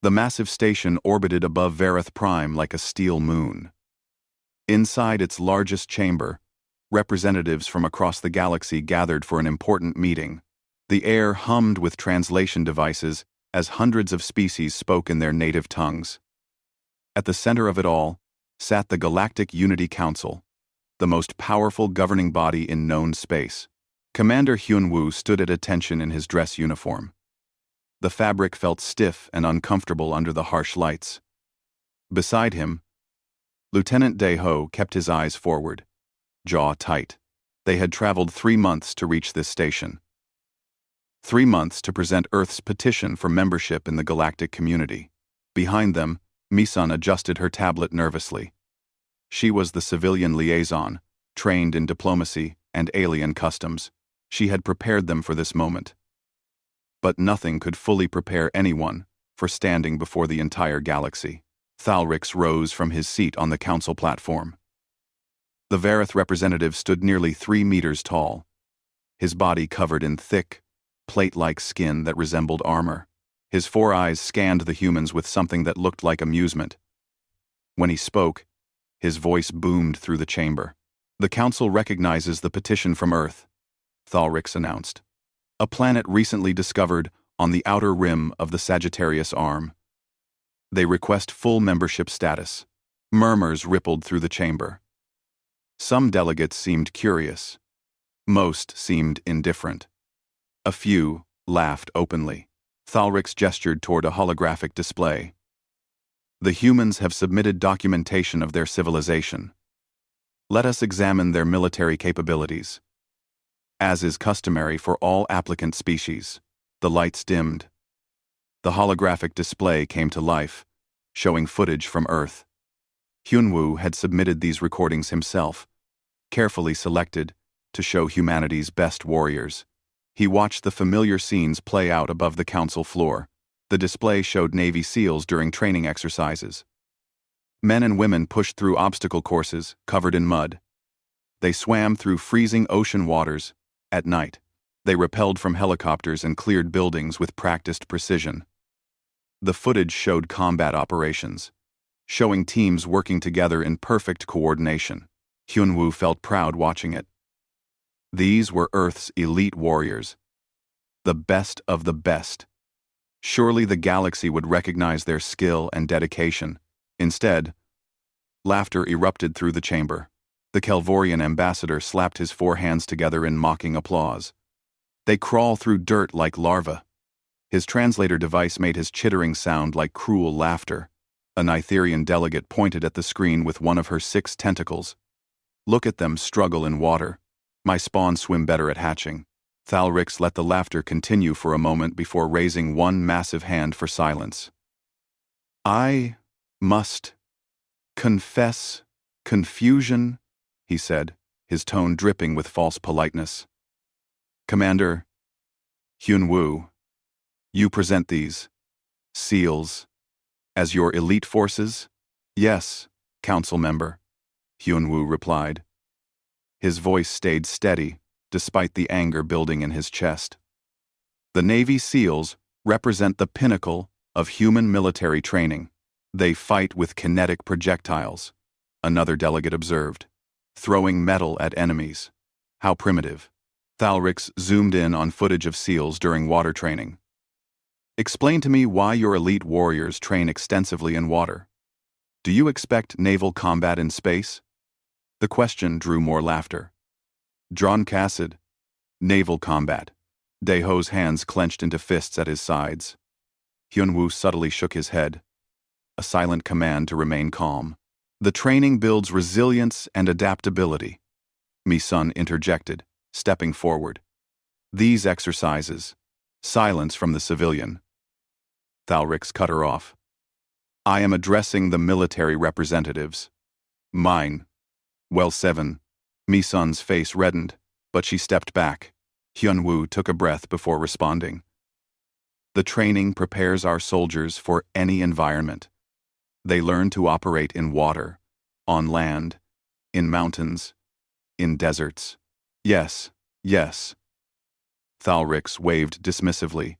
The massive station orbited above Vareth Prime like a steel moon. Inside its largest chamber, representatives from across the galaxy gathered for an important meeting. The air hummed with translation devices as hundreds of species spoke in their native tongues. At the center of it all sat the Galactic Unity Council, the most powerful governing body in known space. Commander Hyun-woo stood at attention in his dress uniform. The fabric felt stiff and uncomfortable under the harsh lights. Beside him, Lieutenant Dae-ho kept his eyes forward, jaw tight. They had traveled 3 months to reach this station. 3 months to present Earth's petition for membership in the galactic community. Behind them, Mi-sun adjusted her tablet nervously. She was the civilian liaison, trained in diplomacy and alien customs. She had prepared them for this moment. But nothing could fully prepare anyone for standing before the entire galaxy. Thalrix rose from his seat on the council platform. The Vareth representative stood nearly 3 meters tall, his body covered in thick, plate-like skin that resembled armor. His 4 eyes scanned the humans with something that looked like amusement. When he spoke, his voice boomed through the chamber. "The Council recognizes the petition from Earth," Thalrix announced. "A planet recently discovered on the outer rim of the Sagittarius Arm. They request full membership status." Murmurs rippled through the chamber. Some delegates seemed curious. Most seemed indifferent. A few laughed openly. Thalrix gestured toward a holographic display. "The humans have submitted documentation of their civilization. Let us examine their military capabilities. As is customary for all applicant species." The lights dimmed. The holographic display came to life, showing footage from Earth. Hyun-woo had submitted these recordings himself, carefully selected to show humanity's best warriors. He watched the familiar scenes play out above the council floor. The display showed Navy SEALs during training exercises. Men and women pushed through obstacle courses covered in mud. They swam through freezing ocean waters at night. They rappelled from helicopters and cleared buildings with practiced precision. The footage showed combat operations, showing teams working together in perfect coordination. Hyun-woo felt proud watching it. These were Earth's elite warriors, the best of the best. Surely the galaxy would recognize their skill and dedication. Instead, laughter erupted through the chamber. The Kelvorian ambassador slapped his 4 hands together in mocking applause. "They crawl through dirt like larvae." His translator device made his chittering sound like cruel laughter. A Nitherian delegate pointed at the screen with one of her 6 tentacles. "Look at them struggle in water. My spawn swim better at hatching." Thalrix let the laughter continue for a moment before raising one massive hand for silence. "I must confess confusion," he said, his tone dripping with false politeness. "Commander Hyun-woo, you present these SEALs as your elite forces?" "Yes, council member," Hyun-woo replied. His voice stayed steady, despite the anger building in his chest. "The Navy SEALs represent the pinnacle of human military training. They fight with kinetic projectiles," another delegate observed, "throwing metal at enemies. How primitive." Thalrix zoomed in on footage of SEALs during water training. "Explain to me why your elite warriors train extensively in water. Do you expect naval combat in space?" The question drew more laughter. Dron Cassid, naval combat. Dae-ho's hands clenched into fists at his sides. Hyun-woo subtly shook his head, a silent command to remain calm. "The training builds resilience and adaptability," Mi-sun interjected, stepping forward. "These exercises." Silence from the civilian. Thalrix cut her off. "I am addressing the military representatives. Mine." "Well, 7. Mi-sun's face reddened, but she stepped back. Hyun-woo took a breath before responding. "The training prepares our soldiers for any environment. They learn to operate in water, on land, in mountains, in deserts." "Yes, yes." Thalrix waved dismissively.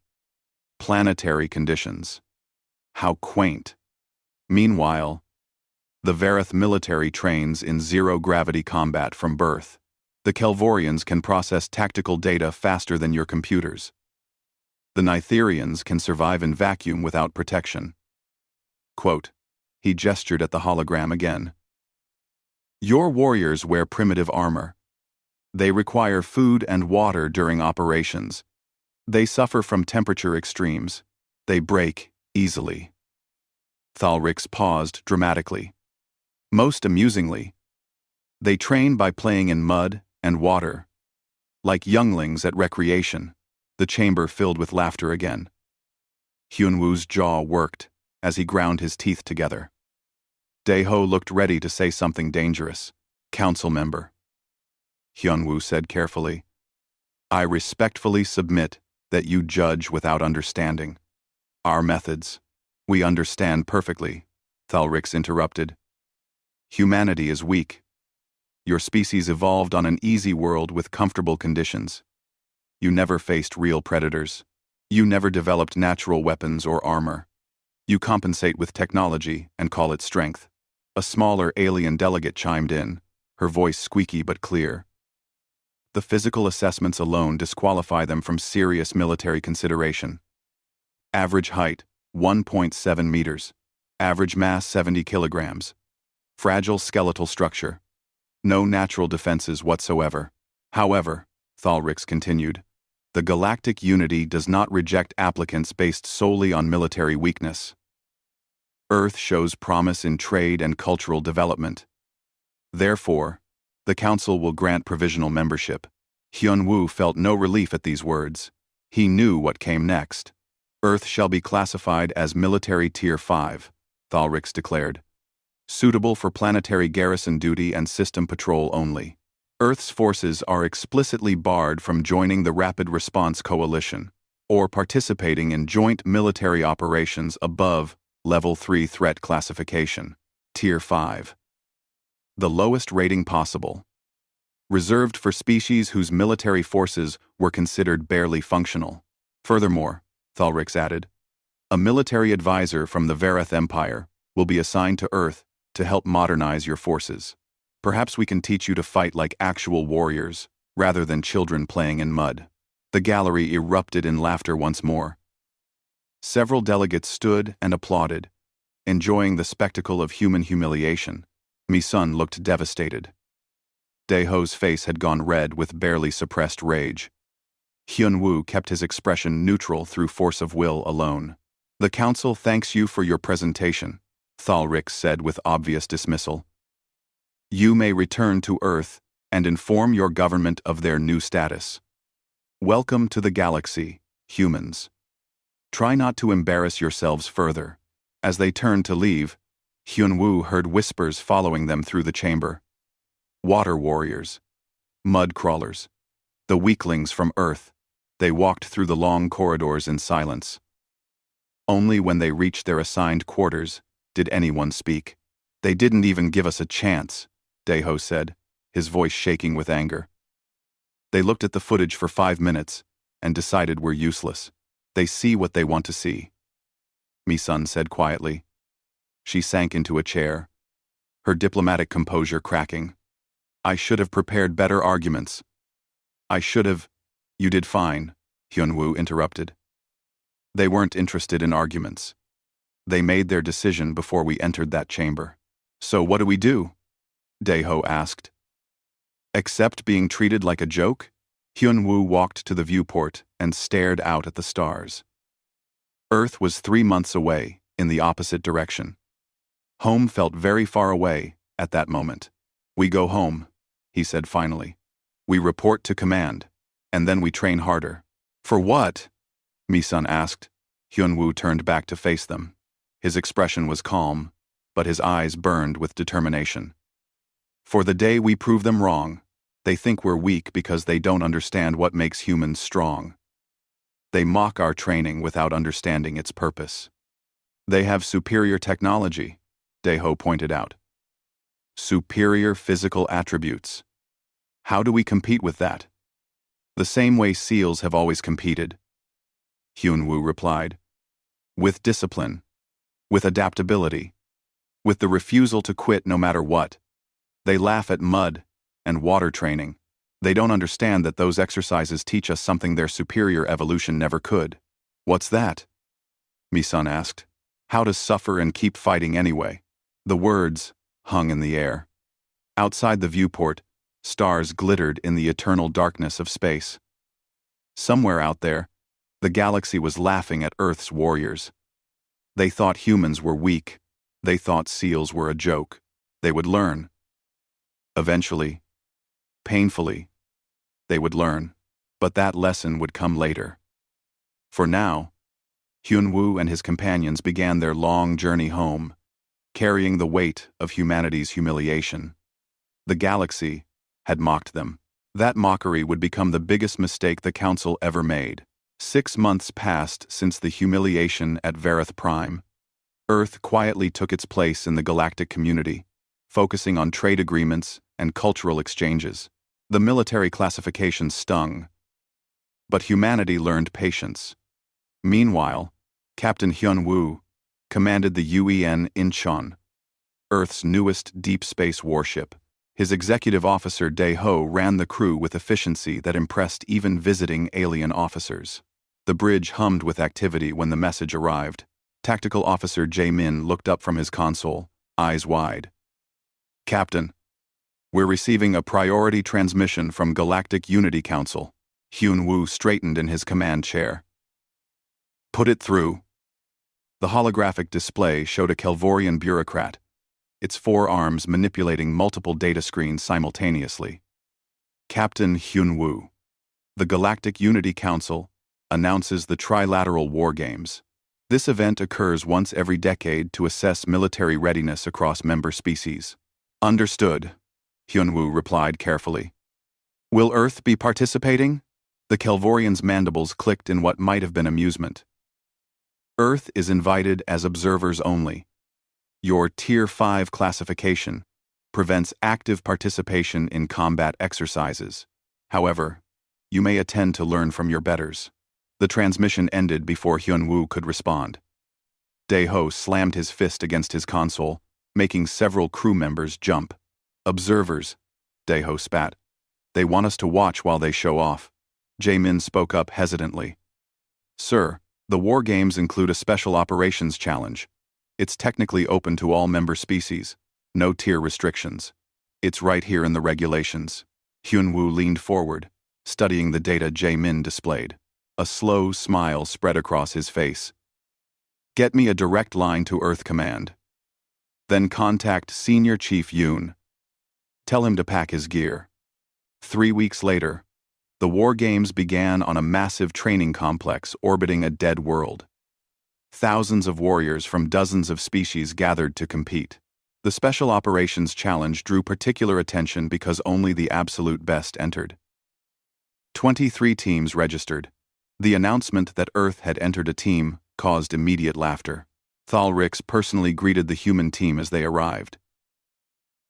"Planetary conditions. How quaint. Meanwhile, the Vareth military trains in zero-gravity combat from birth. The Kelvorians can process tactical data faster than your computers. The Nitherians can survive in vacuum without protection. Quote, he gestured at the hologram again. Your warriors wear primitive armor. They require food and water during operations. They suffer from temperature extremes. They break easily. Thalrix paused dramatically. Most amusingly, they train by playing in mud and water. Like younglings at recreation. The chamber filled with laughter again. Hyunwoo's jaw worked as he ground his teeth together. Daeho looked ready to say something dangerous. Council member. Hyunwoo said carefully. I respectfully submit that you judge without understanding. Our methods. We understand perfectly, Thalrix interrupted. Humanity is weak. Your species evolved on an easy world with comfortable conditions. You never faced real predators. You never developed natural weapons or armor. You compensate with technology and call it strength. A smaller alien delegate chimed in, her voice squeaky but clear. The physical assessments alone disqualify them from serious military consideration. Average height, 1.7 meters. Average mass, 70 kilograms. Fragile skeletal structure. No natural defenses whatsoever. However, Thalrix continued, the galactic unity does not reject applicants based solely on military weakness. Earth shows promise in trade and cultural development. Therefore, the Council will grant provisional membership. Hyunwoo felt no relief at these words. He knew what came next. Earth shall be classified as Military Tier 5, Thalrix declared. Suitable for planetary garrison duty and system patrol only. Earth's forces are explicitly barred from joining the Rapid Response Coalition or participating in joint military operations above Level 3 threat classification, Tier 5. The lowest rating possible. Reserved for species whose military forces were considered barely functional. Furthermore, Thalrix added, a military advisor from the Vareth Empire will be assigned to Earth to help modernize your forces. Perhaps we can teach you to fight like actual warriors, rather than children playing in mud. The gallery erupted in laughter once more. Several delegates stood and applauded, enjoying the spectacle of human humiliation. Mi-sun looked devastated. Daeho's face had gone red with barely suppressed rage. Hyunwoo kept his expression neutral through force of will alone. The council thanks you for your presentation, Thalrix said with obvious dismissal. You may return to Earth and inform your government of their new status. Welcome to the galaxy, humans. Try not to embarrass yourselves further. As they turned to leave, Hyunwoo heard whispers following them through the chamber. Water warriors. Mud crawlers. The weaklings from Earth. They walked through the long corridors in silence. Only when they reached their assigned quarters did anyone speak. They didn't even give us a chance, Daeho said, his voice shaking with anger. They looked at the footage for 5 minutes and decided we're useless. They see what they want to see. Mi-sun said quietly. She sank into a chair, her diplomatic composure cracking. I should have prepared better arguments. I should have. You did fine, Hyunwoo interrupted. They weren't interested in arguments. They made their decision before we entered that chamber. So what do we do? Daeho asked. Accept being treated like a joke? Hyunwoo walked to the viewport and stared out at the stars. Earth was 3 months away, in the opposite direction. Home felt very far away at that moment. We go home, he said finally. We report to command, and then we train harder. For what? Mi-sun asked. Hyunwoo turned back to face them. His expression was calm, but his eyes burned with determination. For the day we prove them wrong, they think we're weak because they don't understand what makes humans strong. They mock our training without understanding its purpose. They have superior technology, Daeho pointed out. Superior physical attributes. How do we compete with that? The same way SEALs have always competed. Hyunwoo replied. With discipline. with adaptability, with the refusal to quit no matter what. They laugh at mud and water training. They don't understand that those exercises teach us something their superior evolution never could. What's that? Misun asked. How to suffer and keep fighting anyway. The words hung in the air. Outside the viewport, stars glittered in the eternal darkness of space. Somewhere out there, the galaxy was laughing at Earth's warriors. They thought humans were weak. They thought seals were a joke. They would learn. Eventually, painfully, they would learn, but that lesson would come later. For now, Hyunwoo and his companions began their long journey home, carrying the weight of humanity's humiliation. The galaxy had mocked them. That mockery would become the biggest mistake the Council ever made. 6 months passed since the humiliation at Vareth Prime. Earth quietly took its place in the galactic community, focusing on trade agreements and cultural exchanges. The military classification stung, but humanity learned patience. Meanwhile, Captain Hyunwoo commanded the UEN Incheon, Earth's newest deep space warship. His executive officer Dae-ho ran the crew with efficiency that impressed even visiting alien officers. The bridge hummed with activity when the message arrived. Tactical Officer Jae-min looked up from his console, eyes wide. Captain, we're receiving a priority transmission from Galactic Unity Council. Hyunwoo straightened in his command chair. Put it through. The holographic display showed a Kelvorian bureaucrat, its 4 arms manipulating multiple data screens simultaneously. Captain Hyunwoo. The Galactic Unity Council announces the Trilateral War Games. This event occurs once every decade to assess military readiness across member species. Understood, Hyunwoo replied carefully. Will Earth be participating? The Kelvorian's mandibles clicked in what might have been amusement. Earth is invited as observers only. Your Tier 5 classification prevents active participation in combat exercises. However, you may attend to learn from your betters. The transmission ended before Hyunwoo could respond. Dae-ho slammed his fist against his console, making several crew members jump. Observers, Dae-ho spat. They want us to watch while they show off. Jae-min spoke up hesitantly. Sir, the war games include a special operations challenge. It's technically open to all member species. No tier restrictions. It's right here in the regulations. Hyunwoo leaned forward, studying the data Jae-min displayed. A slow smile spread across his face. Get me a direct line to Earth Command. Then contact Senior Chief Yoon. Tell him to pack his gear. 3 weeks later, the war games began on a massive training complex orbiting a dead world. Thousands of warriors from dozens of species gathered to compete. The Special Operations Challenge drew particular attention because only the absolute best entered. 23 teams registered. The announcement that Earth had entered a team caused immediate laughter. Thalrix personally greeted the human team as they arrived.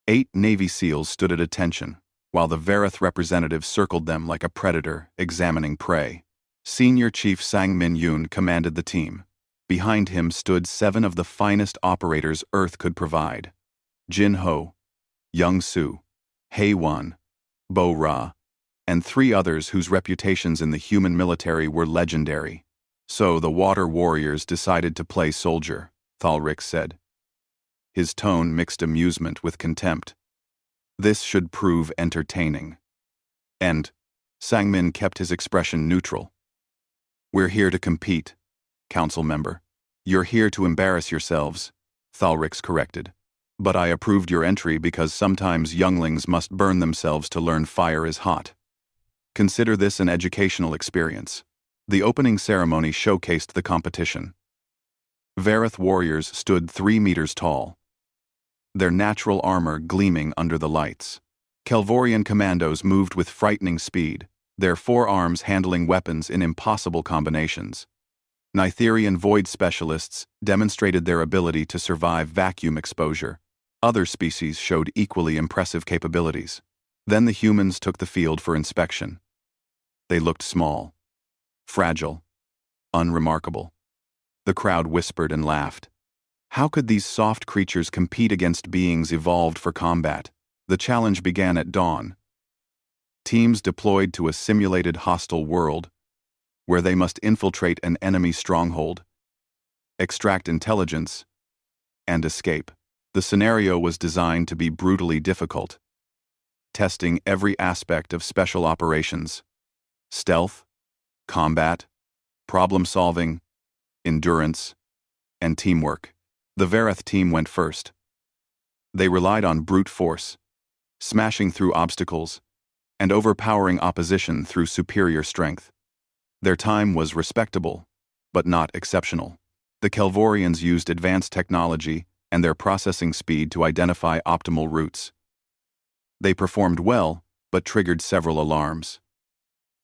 8 Navy SEALs stood at attention, while the Vareth representative circled them like a predator examining prey. Senior Chief Sang-min Yoon commanded the team. Behind him stood 7 of the finest operators Earth could provide. Jin Ho, Young Soo, Hae Won, Bo Ra, and 3 others whose reputations in the human military were legendary. So the water warriors decided to play soldier, Thalrix said. His tone mixed amusement with contempt. This should prove entertaining. And Sang-min kept his expression neutral. We're here to compete, council member. You're here to embarrass yourselves, Thalrix corrected. But I approved your entry because sometimes younglings must burn themselves to learn fire is hot. Consider this an educational experience. The opening ceremony showcased the competition. Vareth warriors stood 3 meters tall, their natural armor gleaming under the lights. Kelvorian commandos moved with frightening speed, their 4 arms handling weapons in impossible combinations. Nitherian void specialists demonstrated their ability to survive vacuum exposure. Other species showed equally impressive capabilities. Then the humans took the field for inspection. They looked small, fragile, unremarkable. The crowd whispered and laughed. How could these soft creatures compete against beings evolved for combat? The challenge began at dawn. Teams deployed to a simulated hostile world, where they must infiltrate an enemy stronghold, extract intelligence, and escape. The scenario was designed to be brutally difficult, testing every aspect of special operations: stealth, combat, problem-solving, endurance, and teamwork. The Vereth team went first. They relied on brute force, smashing through obstacles, and overpowering opposition through superior strength. Their time was respectable, but not exceptional. The Kelvorians used advanced technology and their processing speed to identify optimal routes. They performed well, but triggered several alarms.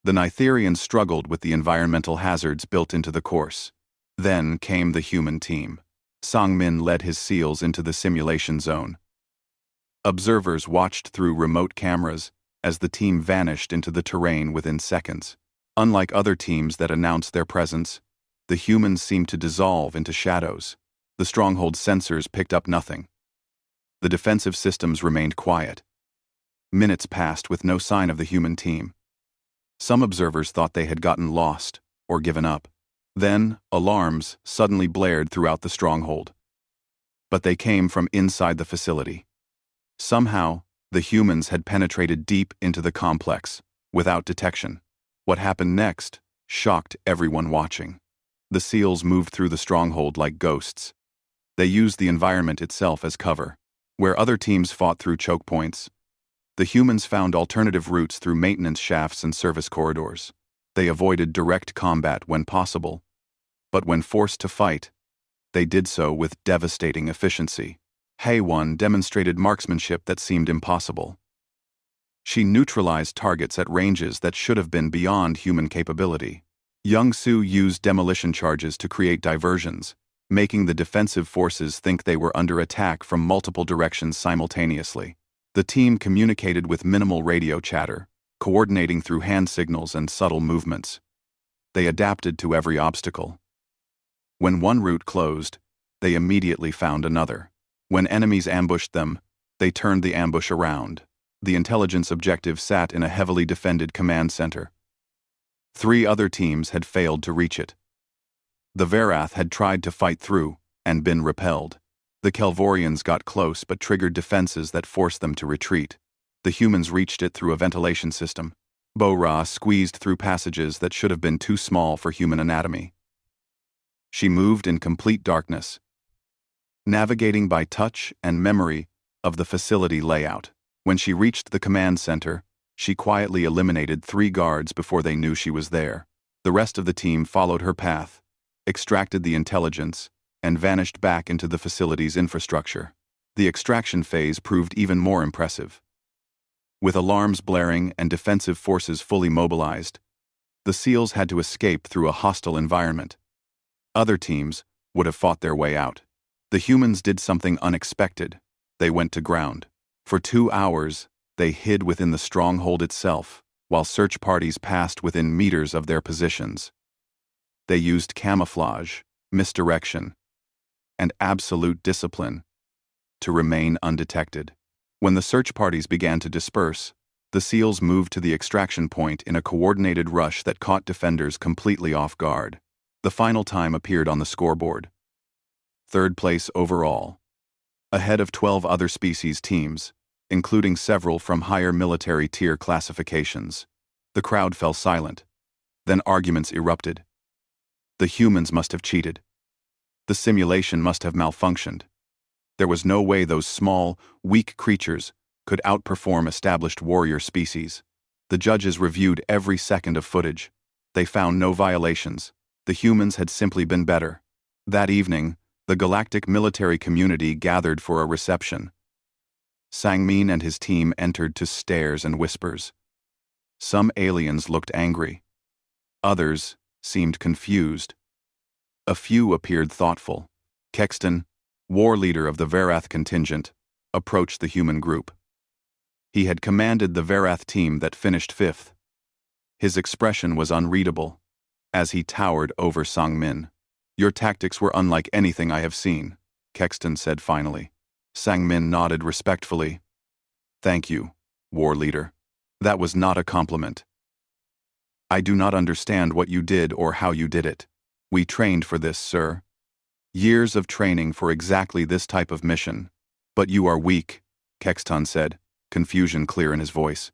The Nitherians struggled with the environmental hazards built into the course. Then came the human team. Sangmin led his SEALs into the simulation zone. Observers watched through remote cameras as the team vanished into the terrain within seconds. Unlike other teams that announced their presence, the humans seemed to dissolve into shadows. The stronghold sensors picked up nothing. The defensive systems remained quiet. Minutes passed with no sign of the human team. Some observers thought they had gotten lost or given up. Then, alarms suddenly blared throughout the stronghold. But they came from inside the facility. Somehow, the humans had penetrated deep into the complex, without detection. What happened next shocked everyone watching. The SEALs moved through the stronghold like ghosts. They used the environment itself as cover. Where other teams fought through choke points, the humans found alternative routes through maintenance shafts and service corridors. They avoided direct combat when possible, but when forced to fight, they did so with devastating efficiency. HFY demonstrated marksmanship that seemed impossible. She neutralized targets at ranges that should have been beyond human capability. Young-Su used demolition charges to create diversions, making the defensive forces think they were under attack from multiple directions simultaneously. The team communicated with minimal radio chatter, coordinating through hand signals and subtle movements. They adapted to every obstacle. When one route closed, they immediately found another. When enemies ambushed them, they turned the ambush around. The intelligence objective sat in a heavily defended command center. 3 other teams had failed to reach it. The Verath had tried to fight through and been repelled. The Kelvorians got close but triggered defenses that forced them to retreat. The humans reached it through a ventilation system. Bo-Ra squeezed through passages that should have been too small for human anatomy. She moved in complete darkness, navigating by touch and memory of the facility layout. When she reached the command center, she quietly eliminated 3 guards before they knew she was there. The rest of the team followed her path, extracted the intelligence, and vanished back into the facility's infrastructure. The extraction phase proved even more impressive. With alarms blaring and defensive forces fully mobilized, the SEALs had to escape through a hostile environment. Other teams would have fought their way out. The humans did something unexpected. They went to ground. For 2 hours, they hid within the stronghold itself, while search parties passed within meters of their positions. They used camouflage, misdirection, and absolute discipline to remain undetected. When the search parties began to disperse, the SEALs moved to the extraction point in a coordinated rush that caught defenders completely off guard. The final time appeared on the scoreboard. 3rd place overall, ahead of 12 other species teams, including several from higher military tier classifications. The crowd fell silent. Then arguments erupted. The humans must have cheated. The simulation must have malfunctioned. There was no way those small, weak creatures could outperform established warrior species. The judges reviewed every second of footage. They found no violations. The humans had simply been better. That evening, the galactic military community gathered for a reception. Sangmin and his team entered to stares and whispers. Some aliens looked angry. Others seemed confused. A few appeared thoughtful. Kexton, war leader of the Verath contingent, approached the human group. He had commanded the Verath team that finished 5th. His expression was unreadable, as he towered over Sangmin. "Your tactics were unlike anything I have seen. Kexton said finally. Sang-min nodded respectfully. Thank you, war leader. That was not a compliment. I do not understand what you did or how you did it. We trained for this, sir. Years of training for exactly this type of mission. But you are weak, Kexton said, confusion clear in his voice.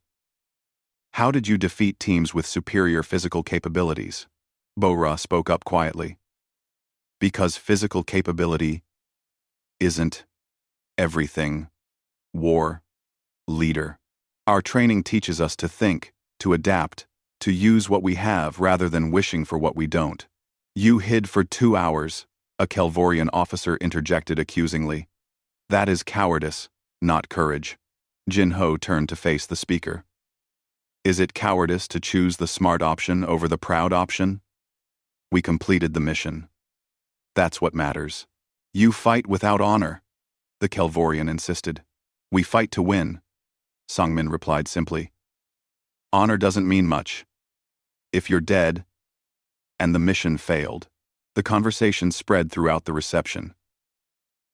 How did you defeat teams with superior physical capabilities? Bo-Ra spoke up quietly. Because physical capability isn't everything. War leader. Our training teaches us to think, to adapt, to use what we have rather than wishing for what we don't. You hid for 2 hours, a Kelvorian officer interjected accusingly. That is cowardice, not courage. Jin-Ho turned to face the speaker. Is it cowardice to choose the smart option over the proud option? We completed the mission. That's what matters. You fight without honor, the Kelvorian insisted. We fight to win, Sang-min replied simply. Honor doesn't mean much. If you're dead, and the mission failed. The conversation spread throughout the reception.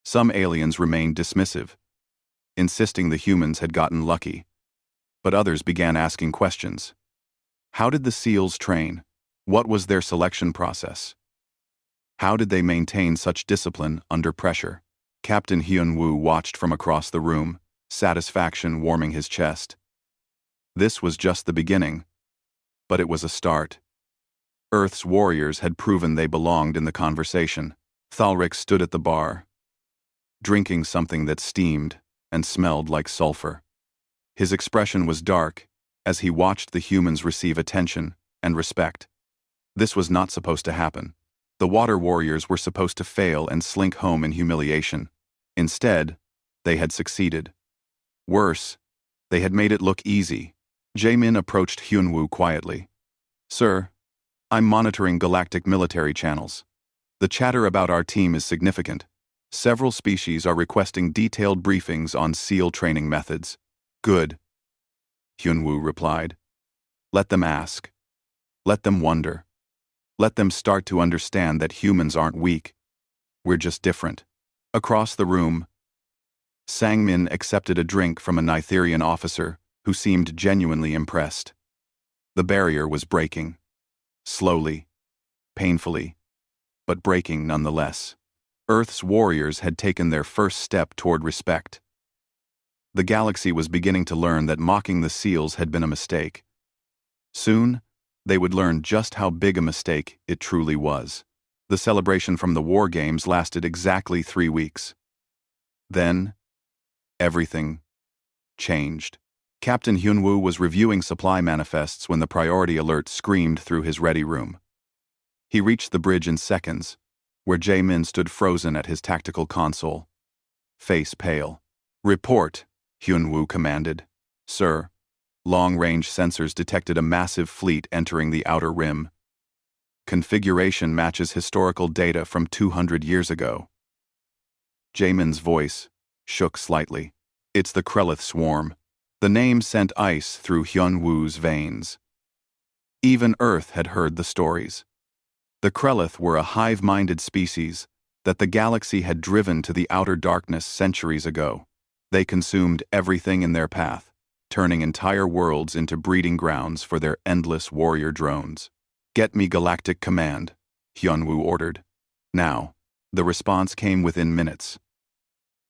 Some aliens remained dismissive, insisting the humans had gotten lucky. But others began asking questions. How did the SEALs train? What was their selection process? How did they maintain such discipline under pressure? Captain Hyun-woo watched from across the room, satisfaction warming his chest. This was just the beginning, but it was a start. Earth's warriors had proven they belonged in the conversation. Thalrik stood at the bar, drinking something that steamed and smelled like sulfur. His expression was dark as he watched the humans receive attention and respect. This was not supposed to happen. The water warriors were supposed to fail and slink home in humiliation. Instead, they had succeeded. Worse, they had made it look easy. Jae-min approached Hyun-woo quietly. Sir, I'm monitoring galactic military channels. The chatter about our team is significant. Several species are requesting detailed briefings on SEAL training methods. Good, Hyun-woo replied. Let them ask. Let them wonder. Let them start to understand that humans aren't weak. We're just different. Across the room, Sang-min accepted a drink from a Nitherian officer who seemed genuinely impressed. The barrier was breaking. Slowly, painfully, but breaking nonetheless. Earth's warriors had taken their first step toward respect. The galaxy was beginning to learn that mocking the SEALs had been a mistake. Soon, they would learn just how big a mistake it truly was. The celebration from the war games lasted exactly 3 weeks. Then, everything changed. Captain Hyun-woo was reviewing supply manifests when the priority alert screamed through his ready room. He reached the bridge in seconds, where Jae-min stood frozen at his tactical console. Face pale. Report, Hyun-woo commanded. Sir, long-range sensors detected a massive fleet entering the outer rim. Configuration matches historical data from 200 years ago. Jae-min's voice shook slightly. It's the Krelith swarm. The name sent ice through Hyun-woo's veins. Even Earth had heard the stories. The Krelith were a hive-minded species that the galaxy had driven to the outer darkness centuries ago. They consumed everything in their path, turning entire worlds into breeding grounds for their endless warrior drones. Get me Galactic Command, Hyun-woo ordered. Now, the response came within minutes.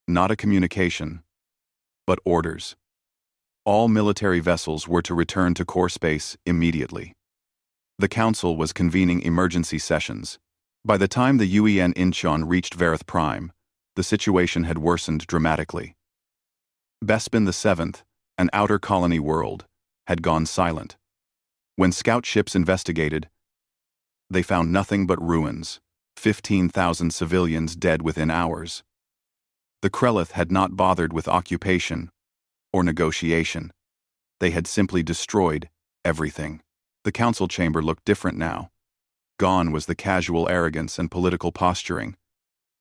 Not a communication, but orders. All military vessels were to return to core space immediately. The Council was convening emergency sessions. By the time the UEN Incheon reached Verith Prime, the situation had worsened dramatically. Bespin VII, an outer colony world, had gone silent. When scout ships investigated, they found nothing but ruins, 15,000 civilians dead within hours. The Krelith had not bothered with occupation or negotiation. They had simply destroyed everything. The council chamber looked different now. Gone was the casual arrogance and political posturing.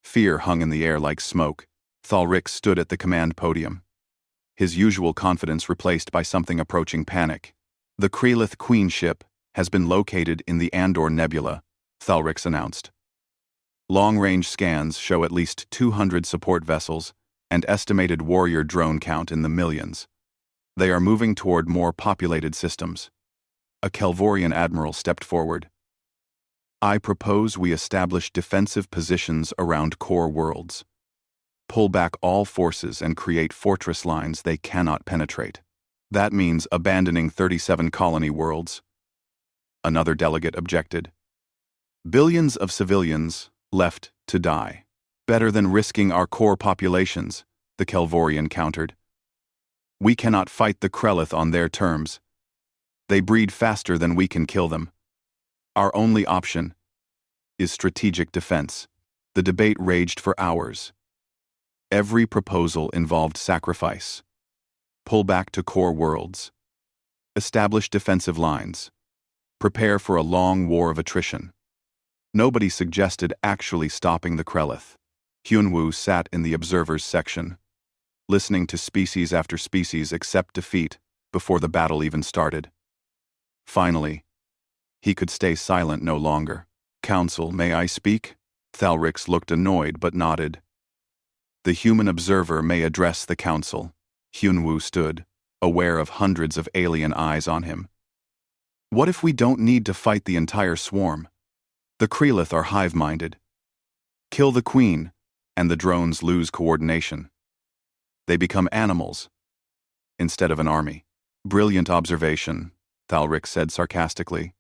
Fear hung in the air like smoke. Thalrik stood at the command podium, his usual confidence replaced by something approaching panic. The Krelith Queen ship has been located in the Andor Nebula, Thalrix announced. Long-range scans show at least 200 support vessels and estimated warrior drone count in the millions. They are moving toward more populated systems. A Kelvorian admiral stepped forward. I propose we establish defensive positions around core worlds. Pull back all forces and create fortress lines they cannot penetrate. That means abandoning 37 colony worlds. Another delegate objected. Billions of civilians left to die. Better than risking our core populations, the Kelvorian countered. We cannot fight the Krelith on their terms. They breed faster than we can kill them. Our only option is strategic defense. The debate raged for hours. Every proposal involved sacrifice. Pull back to core worlds. Establish defensive lines. Prepare for a long war of attrition. Nobody suggested actually stopping the Krelith. Hyunwoo sat in the observers section, listening to species after species accept defeat before the battle even started. Finally, he could stay silent no longer. Council, may I speak? Thalrix looked annoyed but nodded. The human observer may address the council. Hyunwoo stood, aware of hundreds of alien eyes on him. What if we don't need to fight the entire swarm? The Krelith are hive-minded. Kill the queen, and the drones lose coordination. They become animals, instead of an army. Brilliant observation, Thalrix said sarcastically.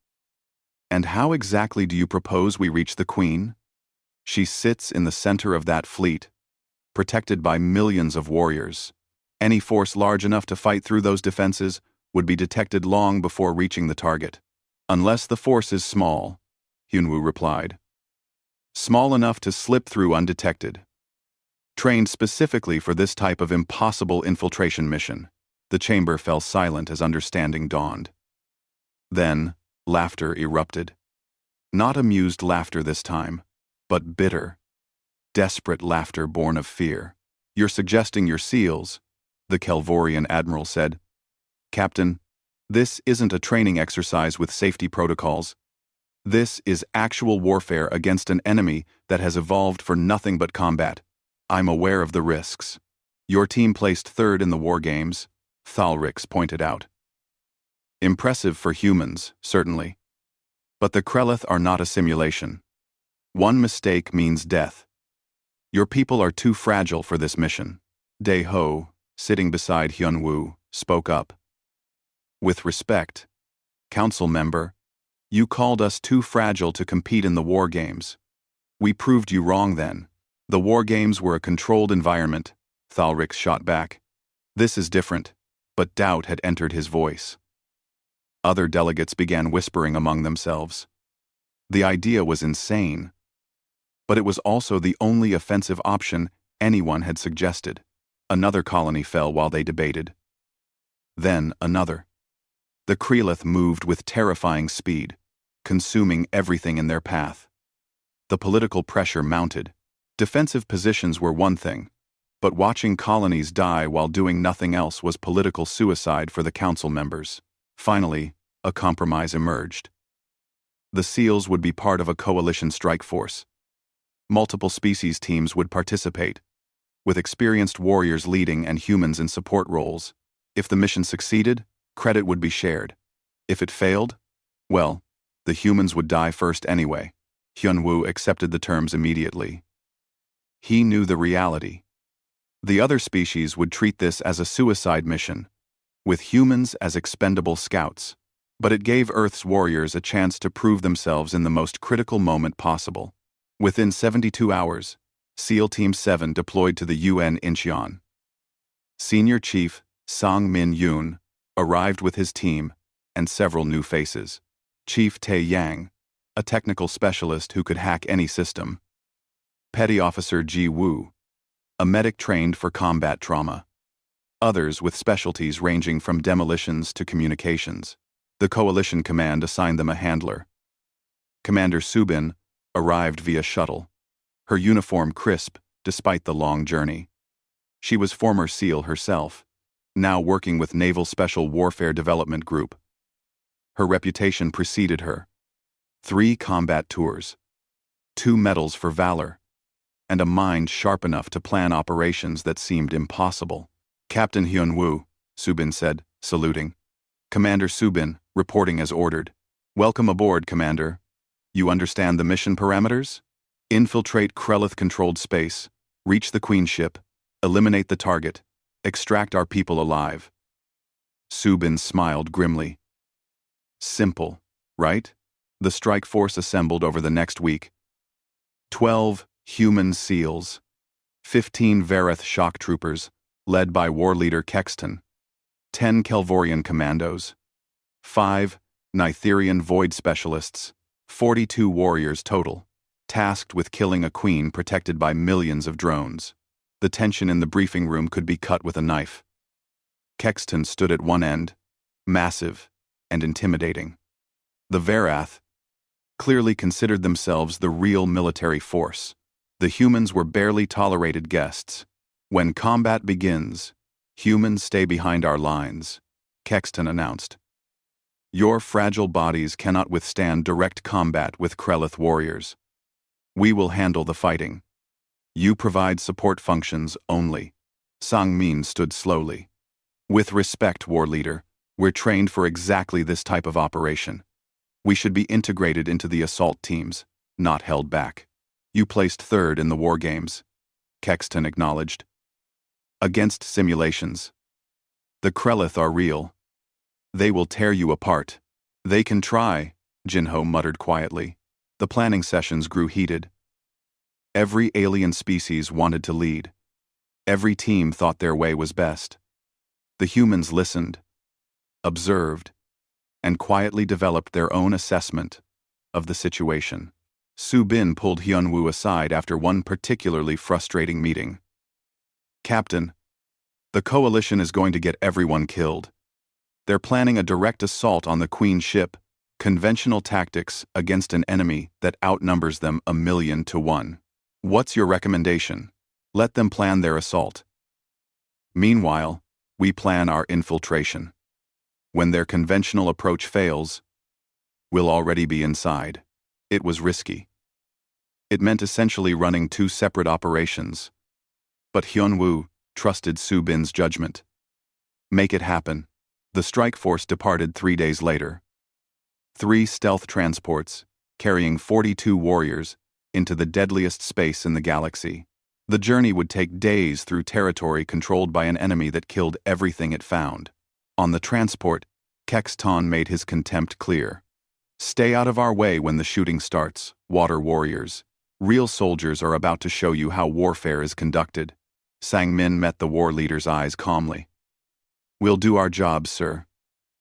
And how exactly do you propose we reach the queen? She sits in the center of that fleet, protected by millions of warriors. Any force large enough to fight through those defenses would be detected long before reaching the target. Unless the force is small, Hyunwoo replied. Small enough to slip through undetected. Trained specifically for this type of impossible infiltration mission. The chamber fell silent as understanding dawned. Then, laughter erupted. Not amused laughter this time, but bitter, desperate laughter born of fear. You're suggesting your SEALs, the Kelvorian admiral said. Captain, this isn't a training exercise with safety protocols. This is actual warfare against an enemy that has evolved for nothing but combat. I'm aware of the risks. Your team placed third in the war games, Thalrix pointed out. Impressive for humans, certainly. But the Krelith are not a simulation. One mistake means death. Your people are too fragile for this mission. Dae-ho, sitting beside Hyunwoo, spoke up. With respect, council member, you called us too fragile to compete in the war games. We proved you wrong then. The war games were a controlled environment, Thalrix shot back. This is different, but doubt had entered his voice. Other delegates began whispering among themselves. The idea was insane, but it was also the only offensive option anyone had suggested. Another colony fell while they debated. Then another. The Krelith moved with terrifying speed, consuming everything in their path. The political pressure mounted. Defensive positions were one thing, but watching colonies die while doing nothing else was political suicide for the council members. Finally, a compromise emerged. The SEALs would be part of a coalition strike force. Multiple species teams would participate, with experienced warriors leading and humans in support roles. If the mission succeeded, credit would be shared. If it failed, well, the humans would die first anyway. Hyunwoo accepted the terms immediately. He knew the reality. The other species would treat this as a suicide mission, with humans as expendable scouts. But it gave Earth's warriors a chance to prove themselves in the most critical moment possible. Within 72 hours, SEAL Team 7 deployed to the UN Incheon. Senior Chief Sang Min Yoon arrived with his team and several new faces. Chief Tae Yang, a technical specialist who could hack any system. Petty Officer Ji Woo, a medic trained for combat trauma. Others with specialties ranging from demolitions to communications. The Coalition Command assigned them a handler. Commander Subin arrived via shuttle, her uniform crisp despite the long journey. She was former SEAL herself, now working with Naval Special Warfare Development Group. Her reputation preceded her. 3 combat tours, 2 medals for valor, and a mind sharp enough to plan operations that seemed impossible. Captain Hyun-woo, Subin said, saluting. Commander Subin, reporting as ordered. Welcome aboard, Commander. You understand the mission parameters? Infiltrate Krelith-controlled space, reach the Queen ship, eliminate the target, extract our people alive. Subin smiled grimly. Simple, right? The strike force assembled over the next week. 12 human SEALs, 15 Vareth shock troopers, led by war leader Kexton, 10 Kelvorian commandos, 5 Nitherian void specialists, 42 warriors total, tasked with killing a queen protected by millions of drones. The tension in the briefing room could be cut with a knife. Kexton stood at one end, massive and intimidating. The Varath clearly considered themselves the real military force. The humans were barely tolerated guests. When combat begins, humans stay behind our lines, Kexton announced. Your fragile bodies cannot withstand direct combat with Krelith warriors. We will handle the fighting. You provide support functions only. Sang-min stood slowly. With respect, war leader, we're trained for exactly this type of operation. We should be integrated into the assault teams, not held back. You placed third in the war games, Kexton acknowledged. Against simulations. The Krelith are real. They will tear you apart. They can try, Jinho muttered quietly. The planning sessions grew heated. Every alien species wanted to lead. Every team thought their way was best. The humans listened, observed, and quietly developed their own assessment of the situation. Subin pulled Hyun-woo aside after one particularly frustrating meeting. Captain, the coalition is going to get everyone killed. They're planning a direct assault on the Queen ship, conventional tactics against an enemy that outnumbers them 1,000,000 to 1. What's your recommendation? Let them plan their assault. Meanwhile, we plan our infiltration. When their conventional approach fails, we'll already be inside. It was risky. It meant essentially running 2 separate operations. But Hyun-woo trusted Subin's judgment. Make it happen. The strike force departed 3 days later. 3 stealth transports, carrying 42 warriors, into the deadliest space in the galaxy. The journey would take days through territory controlled by an enemy that killed everything it found. On the transport, Kexton made his contempt clear. Stay out of our way when the shooting starts, water warriors. Real soldiers are about to show you how warfare is conducted. Sang-min met the war leader's eyes calmly. We'll do our jobs, sir.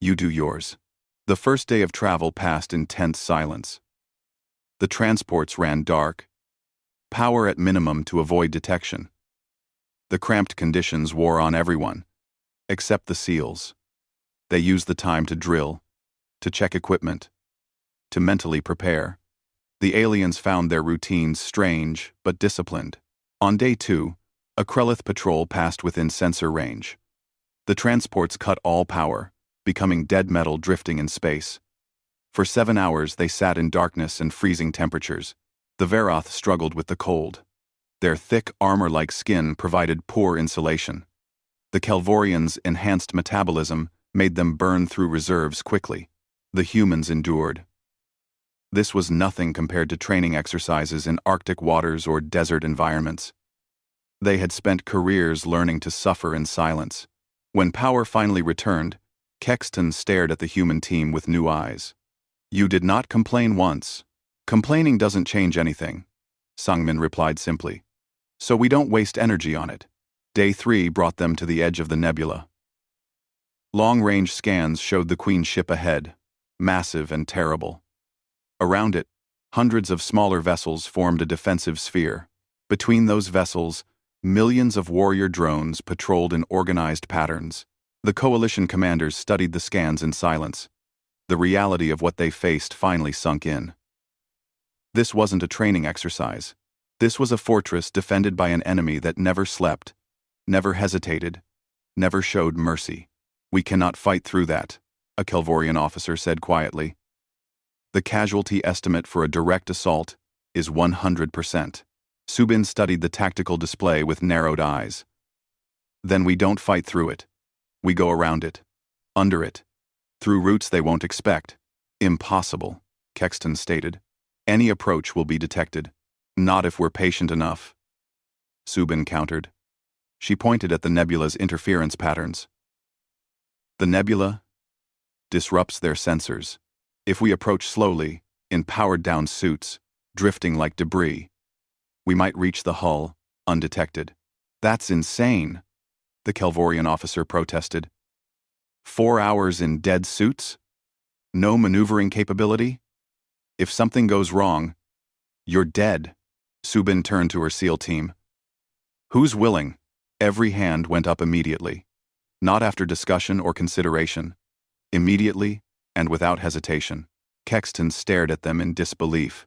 You do yours. The first day of travel passed in tense silence. The transports ran dark, power at minimum to avoid detection. The cramped conditions wore on everyone, except the SEALs. They used the time to drill, to check equipment, to mentally prepare. The aliens found their routines strange but disciplined. On day 2, a Krelith patrol passed within sensor range. The transports cut all power, becoming dead metal drifting in space. For 7 hours they sat in darkness and freezing temperatures. The Varath struggled with the cold. Their thick armor-like skin provided poor insulation. The Kelvorians' enhanced metabolism made them burn through reserves quickly. The humans endured. This was nothing compared to training exercises in Arctic waters or desert environments. They had spent careers learning to suffer in silence. When power finally returned, Kexton stared at the human team with new eyes. You did not complain once. Complaining doesn't change anything, Sang-min replied simply. So we don't waste energy on it. Day 3 brought them to the edge of the nebula. Long-range scans showed the Queen ship ahead, massive and terrible. Around it, hundreds of smaller vessels formed a defensive sphere. Between those vessels, millions of warrior drones patrolled in organized patterns. The coalition commanders studied the scans in silence. The reality of what they faced finally sunk in. This wasn't a training exercise. This was a fortress defended by an enemy that never slept, never hesitated, never showed mercy. We cannot fight through that, a Kelvorian officer said quietly. The casualty estimate for a direct assault is 100%. Subin studied the tactical display with narrowed eyes. Then we don't fight through it. We go around it. Under it. Through routes they won't expect. Impossible, Kexton stated. Any approach will be detected. Not if we're patient enough. Subin countered. She pointed at the nebula's interference patterns. The nebula disrupts their sensors. If we approach slowly, in powered-down suits, drifting like debris, we might reach the hull, undetected. That's insane, the Kelvorian officer protested. 4 hours in dead suits? No maneuvering capability? If something goes wrong, you're dead. Subin turned to her SEAL team. Who's willing? Every hand went up immediately. Not after discussion or consideration. Immediately and without hesitation. Kexton stared at them in disbelief.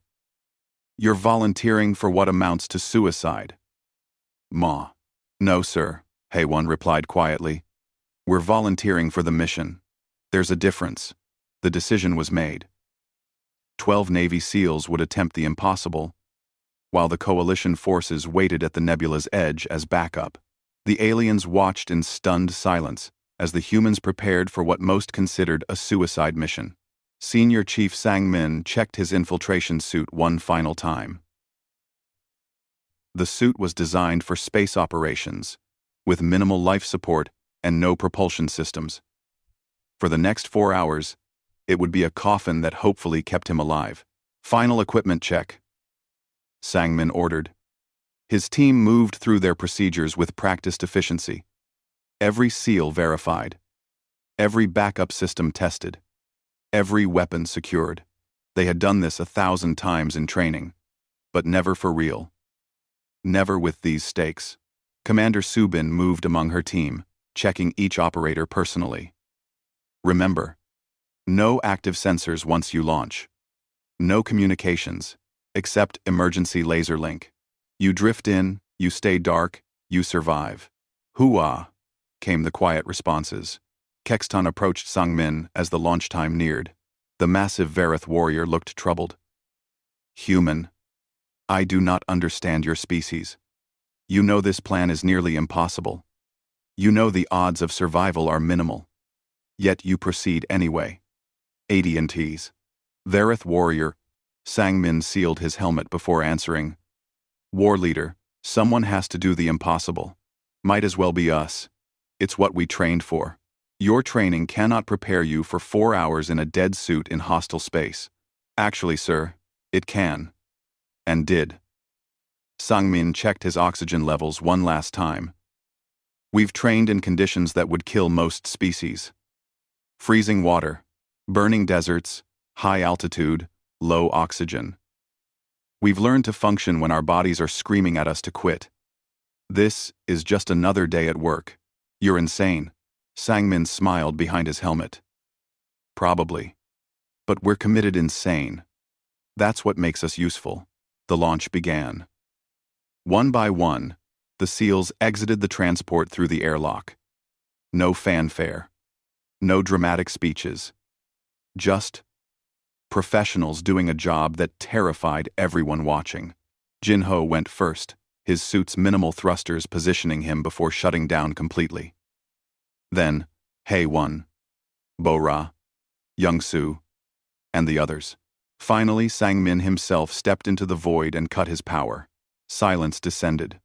You're volunteering for what amounts to suicide. Ma. No, sir, Haywon replied quietly. We're volunteering for the mission. There's a difference. The decision was made. 12 Navy SEALs would attempt the impossible, while the coalition forces waited at the nebula's edge as backup. The aliens watched in stunned silence as the humans prepared for what most considered a suicide mission. Senior Chief Sang-min checked his infiltration suit one final time. The suit was designed for space operations, with minimal life support and no propulsion systems. For the next 4 hours, it would be a coffin that hopefully kept him alive. Final equipment check, Sang-min ordered. His team moved through their procedures with practiced efficiency. Every SEAL verified. Every backup system tested. Every weapon secured. They had done this 1,000 times in training, but never for real. Never with these stakes. Commander Subin moved among her team, checking each operator personally. Remember, no active sensors once you launch. No communications, except emergency laser link. You drift in, you stay dark, you survive. Hoo-ah, came the quiet responses. Kexton approached Sang-min as the launch time neared. The massive Verith warrior looked troubled. Human, I do not understand your species. You know this plan is nearly impossible. You know the odds of survival are minimal. Yet you proceed anyway. AT&Ts. Verith warrior, Sang-min sealed his helmet before answering. War leader, someone has to do the impossible. Might as well be us. It's what we trained for. Your training cannot prepare you for 4 hours in a dead suit in hostile space. Actually, sir, it can. And did. Sang-min checked his oxygen levels one last time. We've trained in conditions that would kill most species. Freezing water, burning deserts, high altitude, low oxygen. We've learned to function when our bodies are screaming at us to quit. This is just another day at work. You're insane. Sang-min smiled behind his helmet. Probably. But we're committed insane. That's what makes us useful. The launch began. One by one, the SEALs exited the transport through the airlock. No fanfare. No dramatic speeches. Just professionals doing a job that terrified everyone watching. Jin-ho went first, his suit's minimal thrusters positioning him before shutting down completely. Then, Hae-won, Bo-ra, Young-soo, and the others. Finally, Sang-min himself stepped into the void and cut his power. Silence descended.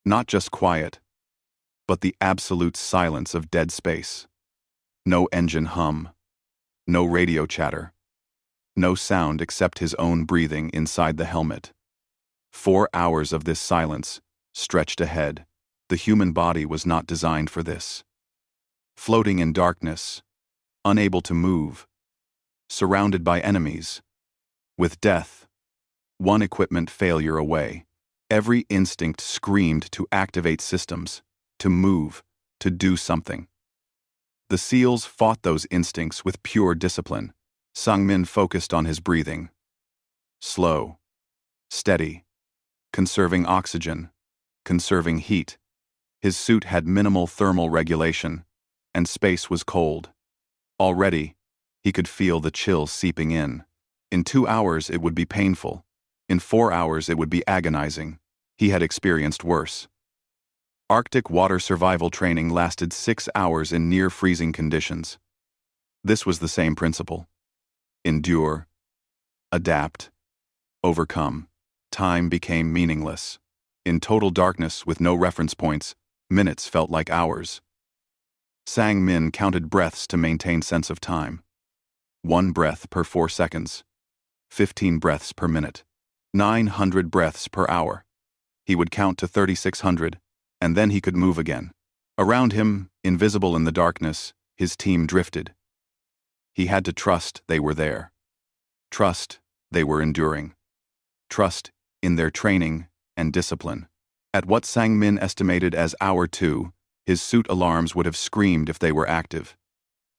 Not just quiet, but the absolute silence of dead space. No engine hum. No radio chatter. No sound except his own breathing inside the helmet. 4 hours of this silence stretched ahead. The human body was not designed for this. Floating in darkness, unable to move, surrounded by enemies, with death, one equipment failure away. Every instinct screamed to activate systems, to move, to do something. The SEALs fought those instincts with pure discipline. Sang-min focused on his breathing. Slow, steady, conserving oxygen, conserving heat. His suit had minimal thermal regulation, and space was cold. Already, he could feel the chill seeping in. In 2 hours it would be painful, In 4 hours it would be agonizing. He had experienced worse. Arctic water survival training lasted 6 hours in near-freezing conditions. This was the same principle. Endure, adapt, overcome. Time became meaningless. In total darkness with no reference points, minutes felt like hours. Sang Min counted breaths to maintain sense of time. 1 breath per 4 seconds. 15 breaths per minute. 900 breaths per hour. He would count to 3,600, and then he could move again. Around him, invisible in the darkness, his team drifted. He had to trust they were there. Trust they were enduring. Trust in their training and discipline. At what Sang Min estimated as hour 2, his suit alarms would have screamed if they were active.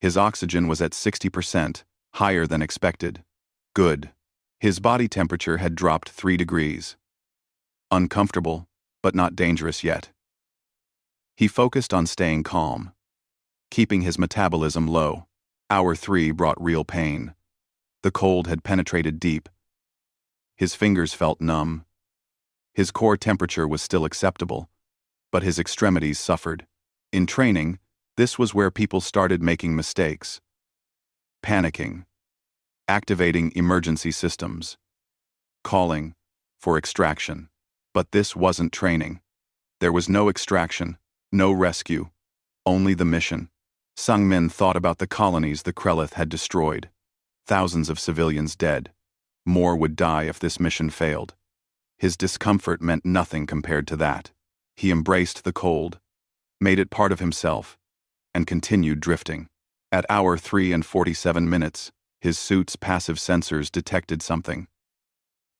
His oxygen was at 60%, higher than expected. Good. His body temperature had dropped 3 degrees. Uncomfortable, but not dangerous yet. He focused on staying calm, keeping his metabolism low. Hour 3 brought real pain. The cold had penetrated deep. His fingers felt numb. His core temperature was still acceptable, but his extremities suffered. In training, this was where people started making mistakes. Panicking. Activating emergency systems. Calling for extraction. But this wasn't training. There was no extraction, no rescue, only the mission. Sang Min thought about the colonies the Krellith had destroyed. Thousands of civilians dead. More would die if this mission failed. His discomfort meant nothing compared to that. He embraced the cold, made it part of himself, and continued drifting. At hour 3 and 47 minutes, his suit's passive sensors detected something.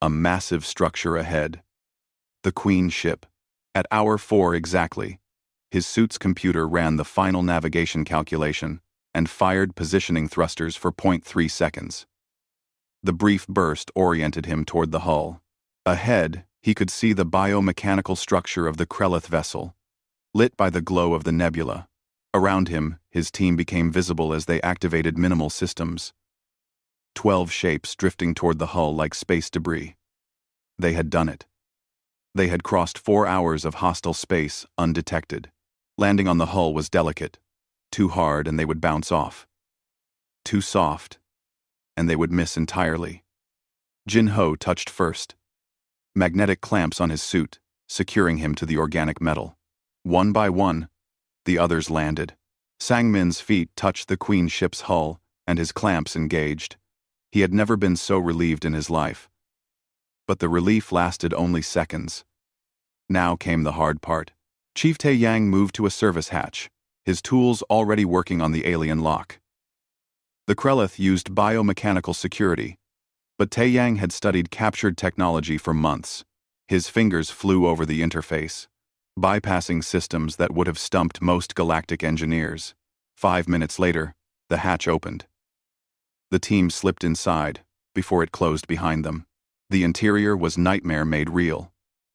A massive structure ahead. The Queen ship. At hour 4 exactly, his suit's computer ran the final navigation calculation and fired positioning thrusters for 0.3 seconds. The brief burst oriented him toward the hull. Ahead, he could see the biomechanical structure of the Krellith vessel, lit by the glow of the nebula. Around him, his team became visible as they activated minimal systems. 12 shapes drifting toward the hull like space debris. They had done it. They had crossed 4 hours of hostile space undetected. Landing on the hull was delicate. Too hard and they would bounce off. Too soft, and they would miss entirely. Jin Ho touched first. Magnetic clamps on his suit, securing him to the organic metal. One by one, the others landed. Sang Min's feet touched the Queen ship's hull, and his clamps engaged. He had never been so relieved in his life. But the relief lasted only seconds. Now came the hard part. Chief Tae Yang moved to a service hatch, his tools already working on the alien lock. The Krellith used biomechanical security, but Tae Yang had studied captured technology for months. His fingers flew over the interface, bypassing systems that would have stumped most galactic engineers. 5 minutes later, the hatch opened. The team slipped inside, before it closed behind them. The interior was nightmare made real.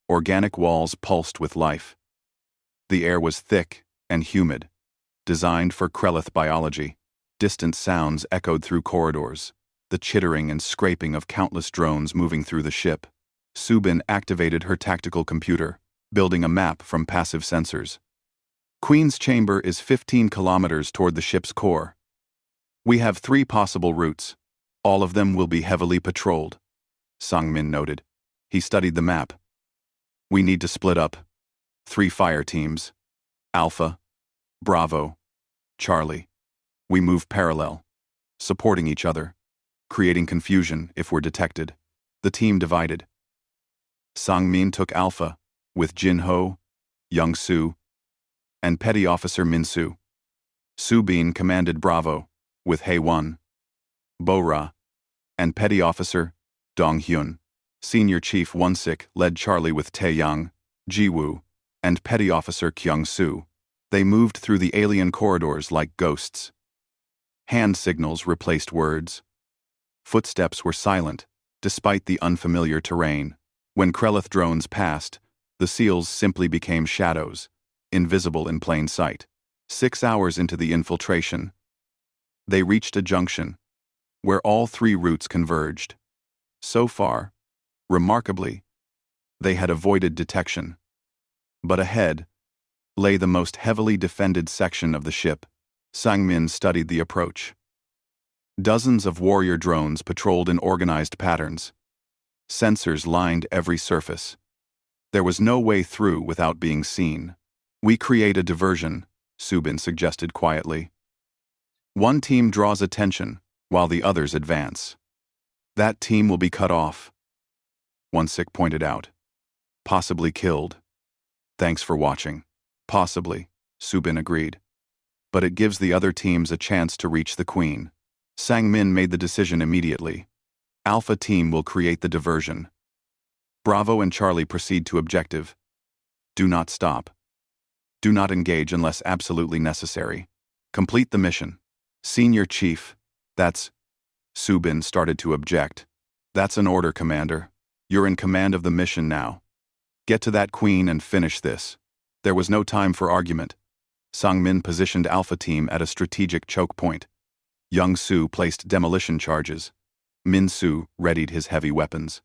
Organic walls pulsed with life. The air was thick and humid, designed for Krellith biology. Distant sounds echoed through corridors, the chittering and scraping of countless drones moving through the ship. Subin activated her tactical computer, building a map from passive sensors. Queen's chamber is 15 kilometers toward the ship's core. We have 3 possible routes. All of them will be heavily patrolled, Sang Min noted. He studied the map. We need to split up. 3 fire teams. Alpha, Bravo, Charlie. We move parallel, supporting each other, creating confusion if we're detected. The team divided. Sang Min took Alpha, with Jin Ho, Young Soo, and Petty Officer Min Soo. Subin commanded Bravo, with Hae Won, Bo-ra, and Petty Officer Dong Hyun. Senior Chief Won-sik led Charlie with Tae-yang, Ji-woo, and Petty Officer Kyung-soo. They moved through the alien corridors like ghosts. Hand signals replaced words. Footsteps were silent, despite the unfamiliar terrain. When Krellith drones passed, the seals simply became shadows, invisible in plain sight. 6 hours into the infiltration, they reached a junction, where all 3 routes converged. So far, Remarkably, they had avoided detection. But ahead lay the most heavily defended section of the ship. Sang-min studied the approach. Dozens of warrior drones patrolled in organized patterns. Sensors lined every surface. There was no way through without being seen. "We create a diversion," Subin suggested quietly. "One team draws attention, while the others advance. That team will be cut off," Wonsik pointed out. "Possibly killed." "Thanks for watching." "Possibly," Subin agreed. "But it gives the other teams a chance to reach the Queen." Sang-min made the decision immediately. "Alpha team will create the diversion. Bravo and Charlie proceed to objective. Do not stop. Do not engage unless absolutely necessary. Complete the mission." "Senior Chief, that's..." Subin started to object. "That's an order, Commander. You're in command of the mission now. Get to that Queen and finish this." There was no time for argument. Sang-min positioned Alpha Team at a strategic choke point. Young-soo placed demolition charges. Min-soo readied his heavy weapons.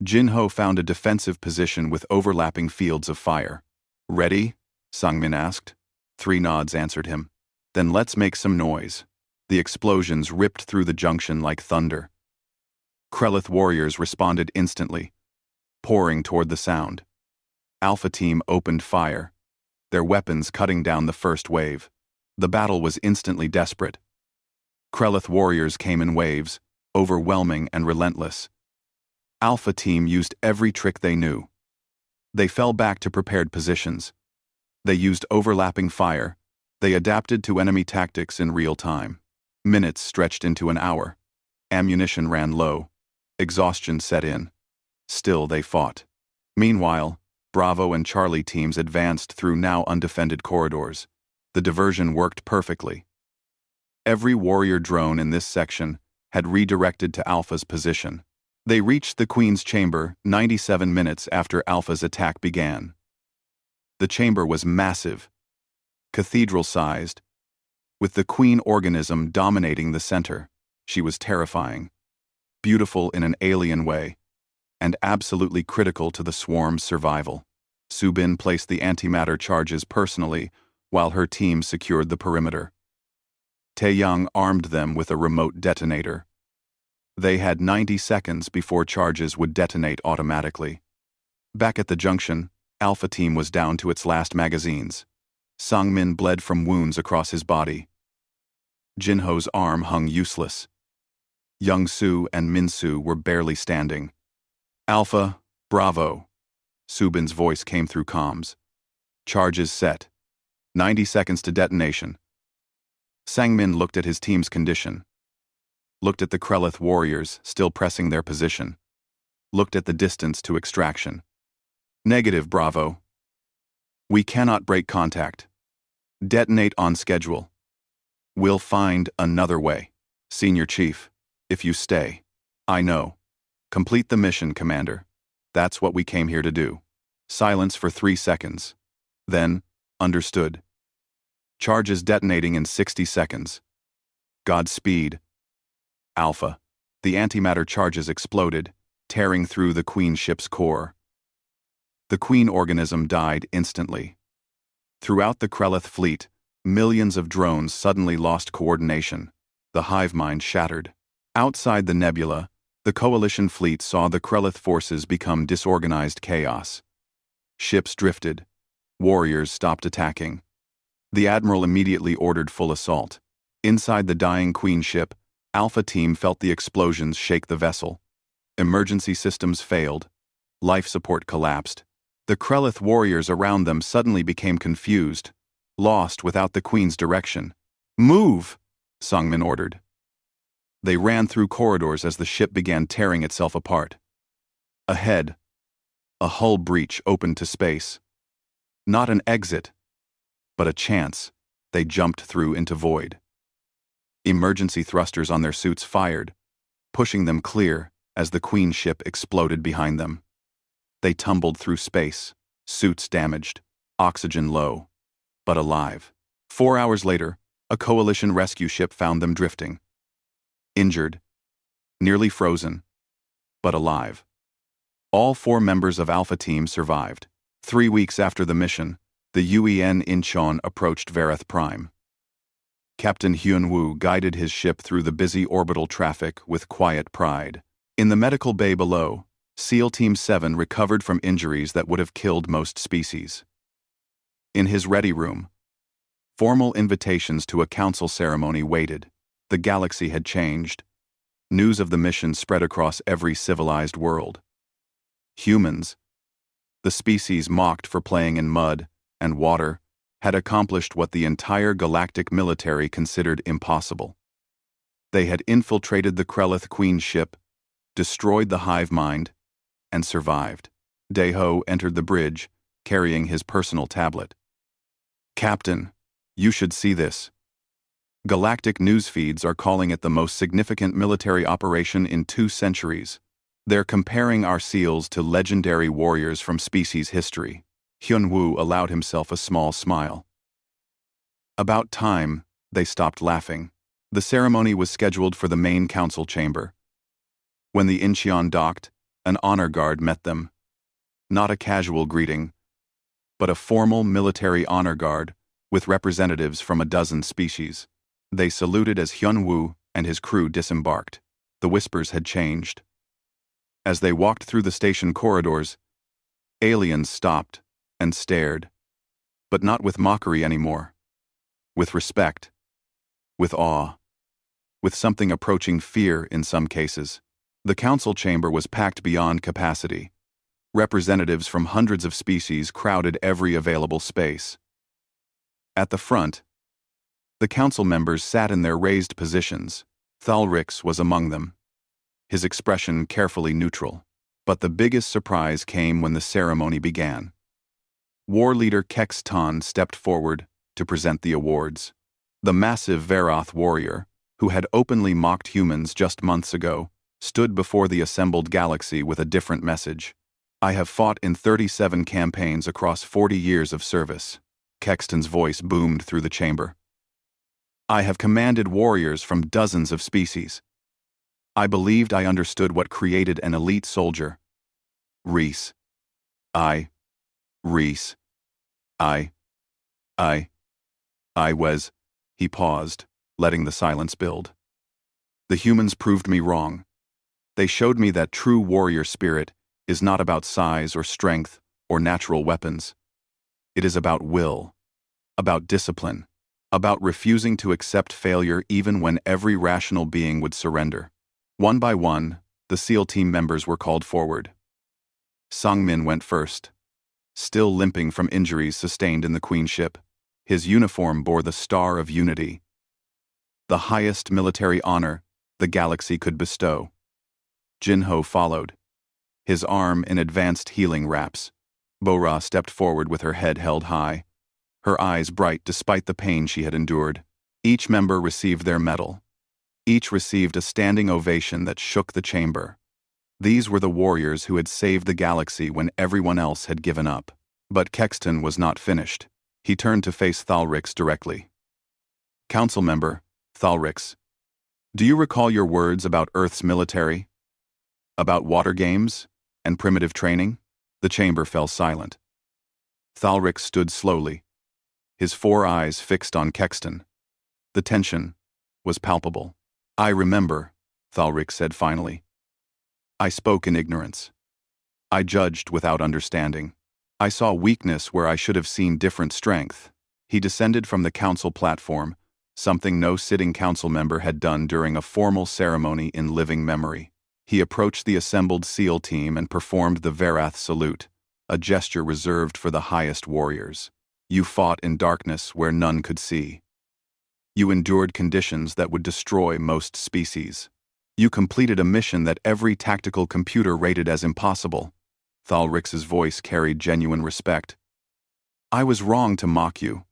Jin-ho found a defensive position with overlapping fields of fire. "Ready?" Sang-min asked. 3 nods answered him. "Then let's make some noise." The explosions ripped through the junction like thunder. Krelith warriors responded instantly, pouring toward the sound. Alpha Team opened fire, their weapons cutting down the first wave. The battle was instantly desperate. Krelith warriors came in waves, overwhelming and relentless. Alpha Team used every trick they knew. They fell back to prepared positions. They used overlapping fire. They adapted to enemy tactics in real time. Minutes stretched into an hour. Ammunition ran low. Exhaustion set in. Still they fought. Meanwhile, Bravo and Charlie teams advanced through now undefended corridors. The diversion worked perfectly. Every warrior drone in this section had redirected to Alpha's position. They reached the Queen's chamber 97 minutes after Alpha's attack began. The chamber was massive, cathedral-sized, with the Queen organism dominating the center. She was terrifying, beautiful in an alien way, and absolutely critical to the swarm's survival. Subin placed the antimatter charges personally, while her team secured the perimeter. Taeyang armed them with a remote detonator. They had 90 seconds before charges would detonate automatically. Back at the junction, Alpha Team was down to its last magazines. Sang-min bled from wounds across his body. Jin-ho's arm hung useless. Young-soo and Min-soo were barely standing. "Alpha, Bravo." Subin's voice came through comms. "Charges set. 90 seconds to detonation." Sang-min looked at his team's condition. Looked at the Krelith warriors still pressing their position. Looked at the distance to extraction. "Negative, Bravo. We cannot break contact. Detonate on schedule. We'll find another way. Senior Chief, if you stay." "I know. Complete the mission, Commander. That's what we came here to do." Silence for 3 seconds. Then, "Understood. Charges detonating in 60 seconds. Godspeed." Alpha. The antimatter charges exploded, tearing through the Queen ship's core. The Queen organism died instantly. Throughout the Krelith fleet, millions of drones suddenly lost coordination. The hive mind shattered. Outside the nebula, the Coalition fleet saw the Krelith forces become disorganized chaos. Ships drifted. Warriors stopped attacking. The Admiral immediately ordered full assault. Inside the dying Queen ship, Alpha Team felt the explosions shake the vessel. Emergency systems failed. Life support collapsed. The Krelith warriors around them suddenly became confused, lost without the Queen's direction. "Move!" Sang-min ordered. They ran through corridors as the ship began tearing itself apart. Ahead, a hull breach opened to space. Not an exit, but a chance. They jumped through into void. Emergency thrusters on their suits fired, pushing them clear as the Queen ship exploded behind them. They tumbled through space, suits damaged, oxygen low, but alive. 4 hours later, a Coalition rescue ship found them drifting. Injured, nearly frozen, but alive. All 4 members of Alpha Team survived. 3 weeks after the mission, the UEN Incheon approached Vareth Prime. Captain Hyun-woo guided his ship through the busy orbital traffic with quiet pride. In the medical bay below, SEAL Team 7 recovered from injuries that would have killed most species. In his ready room, formal invitations to a council ceremony waited. The galaxy had changed. News of the mission spread across every civilized world. Humans, the species mocked for playing in mud and water, had accomplished what the entire galactic military considered impossible. They had infiltrated the Krelith Queen's ship, destroyed the hive mind, and survived. Daeho entered the bridge, carrying his personal tablet. "Captain, you should see this. Galactic news feeds are calling it the most significant military operation in 2 centuries. They're comparing our SEALs to legendary warriors from species history." Hyun-woo allowed himself a small smile. About time, they stopped laughing. The ceremony was scheduled for the main council chamber. When the Incheon docked, an honor guard met them. Not a casual greeting, but a formal military honor guard with representatives from a dozen species. They saluted as Hyun-woo and his crew disembarked. The whispers had changed. As they walked through the station corridors, aliens stopped and stared, but not with mockery anymore. With respect, with awe, with something approaching fear in some cases. The council chamber was packed beyond capacity. Representatives from hundreds of species crowded every available space. At the front, the council members sat in their raised positions. Thalrix was among them, his expression carefully neutral. But the biggest surprise came when the ceremony began. War leader Kex Tan stepped forward to present the awards. The massive Varoth warrior, who had openly mocked humans just months ago, stood before the assembled galaxy with a different message. "I have fought in 37 campaigns across 40 years of service." Kexton's voice boomed through the chamber. "I have commanded warriors from dozens of species. I believed I understood what created an elite soldier. Reese. Reese. I was." He paused, letting the silence build. "The humans proved me wrong. They showed me that true warrior spirit is not about size or strength or natural weapons. It is about will, about discipline, about refusing to accept failure even when every rational being would surrender." One by one, the SEAL team members were called forward. Sangmin went first, still limping from injuries sustained in the Queen ship. His uniform bore the Star of Unity, the highest military honor the galaxy could bestow. Jinho followed, his arm in advanced healing wraps. Bora stepped forward with her head held high, her eyes bright despite the pain she had endured. Each member received their medal. Each received a standing ovation that shook the chamber. These were the warriors who had saved the galaxy when everyone else had given up. But Kexton was not finished. He turned to face Thalrix directly. "Council member, Thalrix, do you recall your words about Earth's military? About water games and primitive training?" The chamber fell silent. Thalrix stood slowly, his 4 eyes fixed on Kexton. The tension was palpable. "I remember," Thalrix said finally. "I spoke in ignorance. I judged without understanding. I saw weakness where I should have seen different strength." He descended from the council platform, something no sitting council member had done during a formal ceremony in living memory. He approached the assembled SEAL team and performed the Varath salute, a gesture reserved for the highest warriors. "You fought in darkness where none could see. You endured conditions that would destroy most species. You completed a mission that every tactical computer rated as impossible." Thalrix's voice carried genuine respect. "I was wrong to mock you.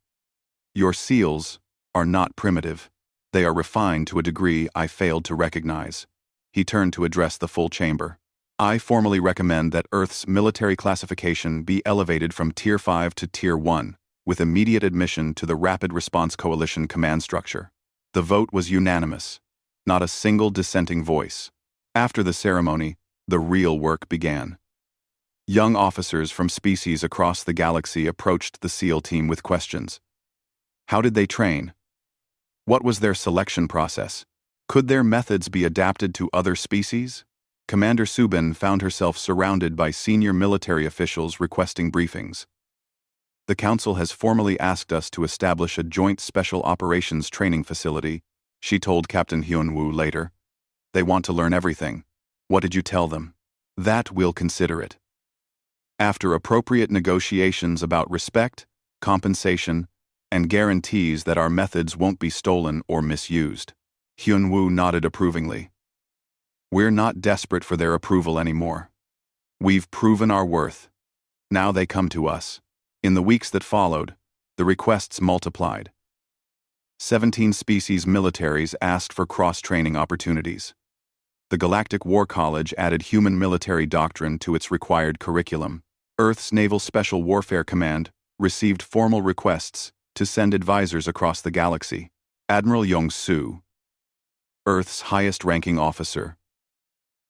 Your SEALs are not primitive. They are refined to a degree I failed to recognize." He turned to address the full chamber. "I formally recommend that Earth's military classification be elevated from Tier 5 to Tier 1, with immediate admission to the Rapid Response Coalition command structure." The vote was unanimous, not a single dissenting voice. After the ceremony, the real work began. Young officers from species across the galaxy approached the SEAL team with questions. How did they train? What was their selection process? Could their methods be adapted to other species? Commander Subin found herself surrounded by senior military officials requesting briefings. The Council has formally asked us to establish a joint special operations training facility, she told Captain Hyun-woo later. They want to learn everything. What did you tell them? That we'll consider it. After appropriate negotiations about respect, compensation, and guarantees that our methods won't be stolen or misused, Hyun-woo nodded approvingly. We're not desperate for their approval anymore. We've proven our worth. Now they come to us. In the weeks that followed, the requests multiplied. 17 species militaries asked for cross-training opportunities. The Galactic War College added human military doctrine to its required curriculum. Earth's Naval Special Warfare Command received formal requests to send advisors across the galaxy. Admiral Yong-soo, Earth's highest-ranking officer,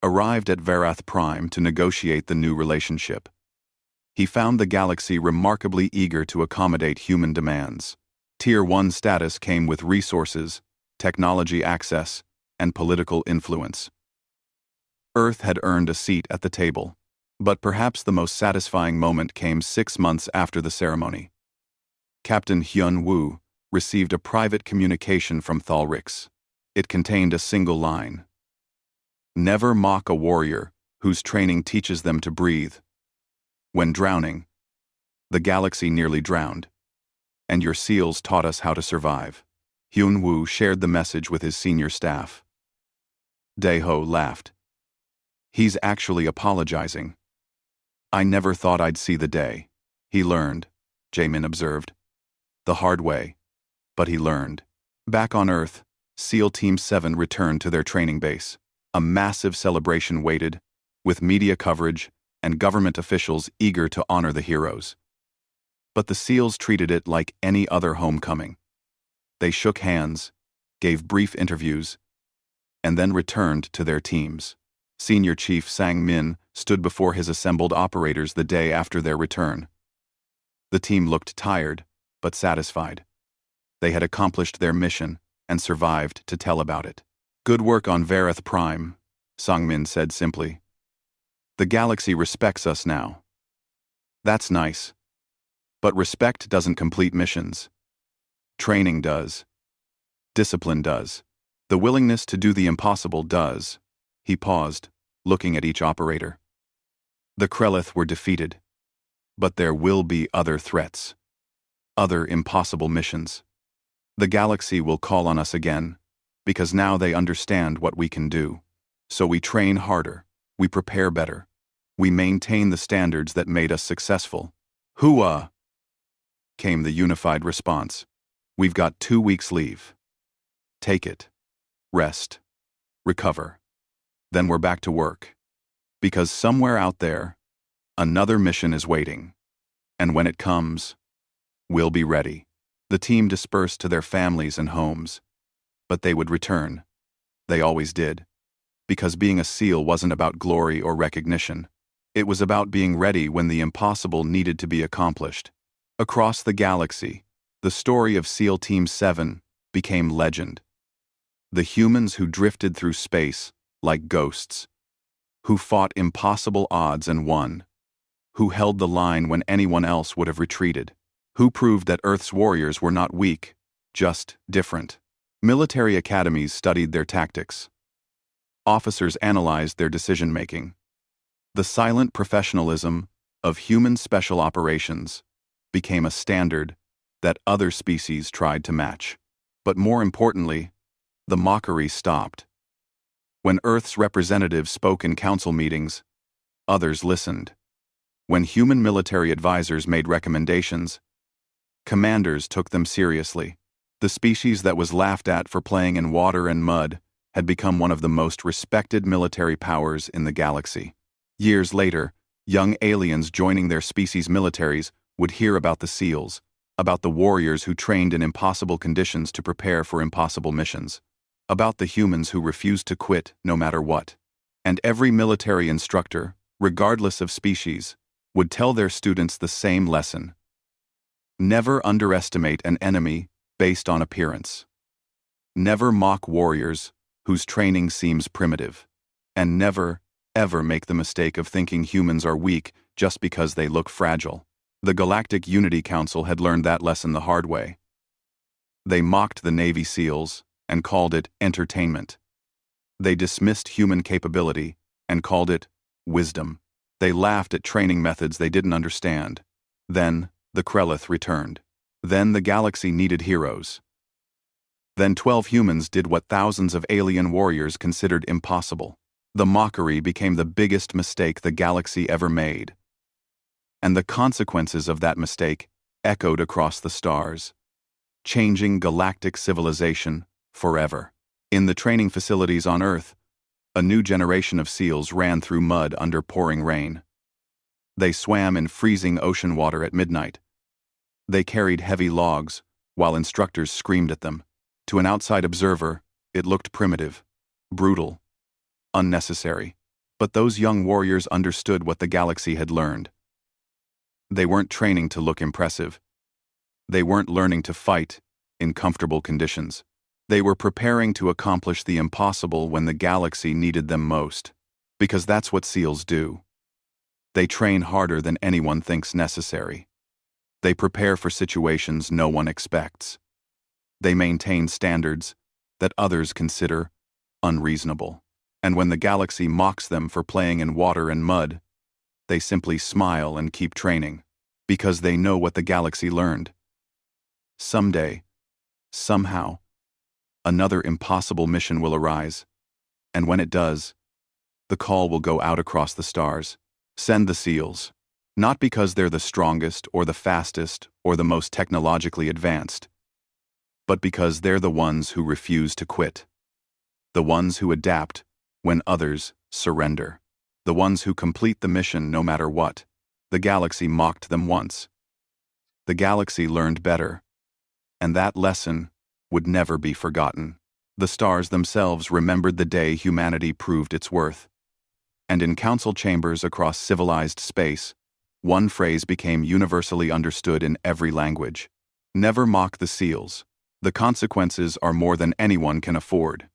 arrived at Varath Prime to negotiate the new relationship. He found the galaxy remarkably eager to accommodate human demands. Tier 1 status came with resources, technology access, and political influence. Earth had earned a seat at the table, but perhaps the most satisfying moment came 6 months after the ceremony. Captain Hyun-woo received a private communication from Thalrix. It contained a single line. Never mock a warrior whose training teaches them to breathe. When drowning, the galaxy nearly drowned, and your SEALs taught us how to survive. Hyun-woo shared the message with his senior staff. Dae-ho laughed. He's actually apologizing. I never thought I'd see the day. He learned, Jaemin observed. The hard way. But he learned. Back on Earth, SEAL Team 7 returned to their training base. A massive celebration waited, with media coverage and government officials eager to honor the heroes. But the SEALs treated it like any other homecoming. They shook hands, gave brief interviews, and then returned to their teams. Senior Chief Sang-min stood before his assembled operators the day after their return. The team looked tired, but satisfied. They had accomplished their mission and survived to tell about it. Good work on Varath Prime, Sang-min said simply. The galaxy respects us now. That's nice. But respect doesn't complete missions. Training does. Discipline does. The willingness to do the impossible does. He paused, looking at each operator. The Krellith were defeated. But there will be other threats. Other impossible missions. The galaxy will call on us again, because now they understand what we can do. So we train harder, we prepare better, we maintain the standards that made us successful. Hooah! Came the unified response. We've got 2 weeks leave. Take it. Rest. Recover. Then we're back to work. Because somewhere out there, another mission is waiting. And when it comes, we'll be ready. The team dispersed to their families and homes. But they would return. They always did. Because being a SEAL wasn't about glory or recognition. It was about being ready when the impossible needed to be accomplished. Across the galaxy, the story of SEAL Team 7 became legend. The humans who drifted through space like ghosts, who fought impossible odds and won, who held the line when anyone else would have retreated, who proved that Earth's warriors were not weak, just different. Military academies studied their tactics. Officers analyzed their decision-making. The silent professionalism of human special operations became a standard that other species tried to match. But more importantly, the mockery stopped. When Earth's representatives spoke in council meetings, others listened. When human military advisors made recommendations, commanders took them seriously. The species that was laughed at for playing in water and mud had become one of the most respected military powers in the galaxy. Years later, young aliens joining their species' militaries would hear about the SEALs, about the warriors who trained in impossible conditions to prepare for impossible missions, about the humans who refused to quit no matter what. And every military instructor, regardless of species, would tell their students the same lesson. Never underestimate an enemy based on appearance. Never mock warriors whose training seems primitive. And never, ever make the mistake of thinking humans are weak just because they look fragile. The Galactic Unity Council had learned that lesson the hard way. They mocked the Navy SEALs and called it entertainment. They dismissed human capability and called it wisdom. They laughed at training methods they didn't understand. Then, the Krellith returned. Then the galaxy needed heroes. Then 12 humans did what thousands of alien warriors considered impossible. The mockery became the biggest mistake the galaxy ever made. And the consequences of that mistake echoed across the stars, changing galactic civilization forever. In the training facilities on Earth, a new generation of SEALs ran through mud under pouring rain. They swam in freezing ocean water at midnight. They carried heavy logs, while instructors screamed at them. To an outside observer, it looked primitive, brutal, unnecessary. But those young warriors understood what the galaxy had learned. They weren't training to look impressive. They weren't learning to fight in comfortable conditions. They were preparing to accomplish the impossible when the galaxy needed them most. Because that's what SEALs do. They train harder than anyone thinks necessary. They prepare for situations no one expects. They maintain standards that others consider unreasonable. And when the galaxy mocks them for playing in water and mud, they simply smile and keep training, because they know what the galaxy learned. Someday, somehow, another impossible mission will arise, and when it does, the call will go out across the stars. Send the SEALs, not because they're the strongest or the fastest or the most technologically advanced, but because they're the ones who refuse to quit. The ones who adapt when others surrender. The ones who complete the mission no matter what. The galaxy mocked them once. The galaxy learned better, and that lesson would never be forgotten. The stars themselves remembered the day humanity proved its worth. And in council chambers across civilized space, one phrase became universally understood in every language. Never mock the SEALs. The consequences are more than anyone can afford.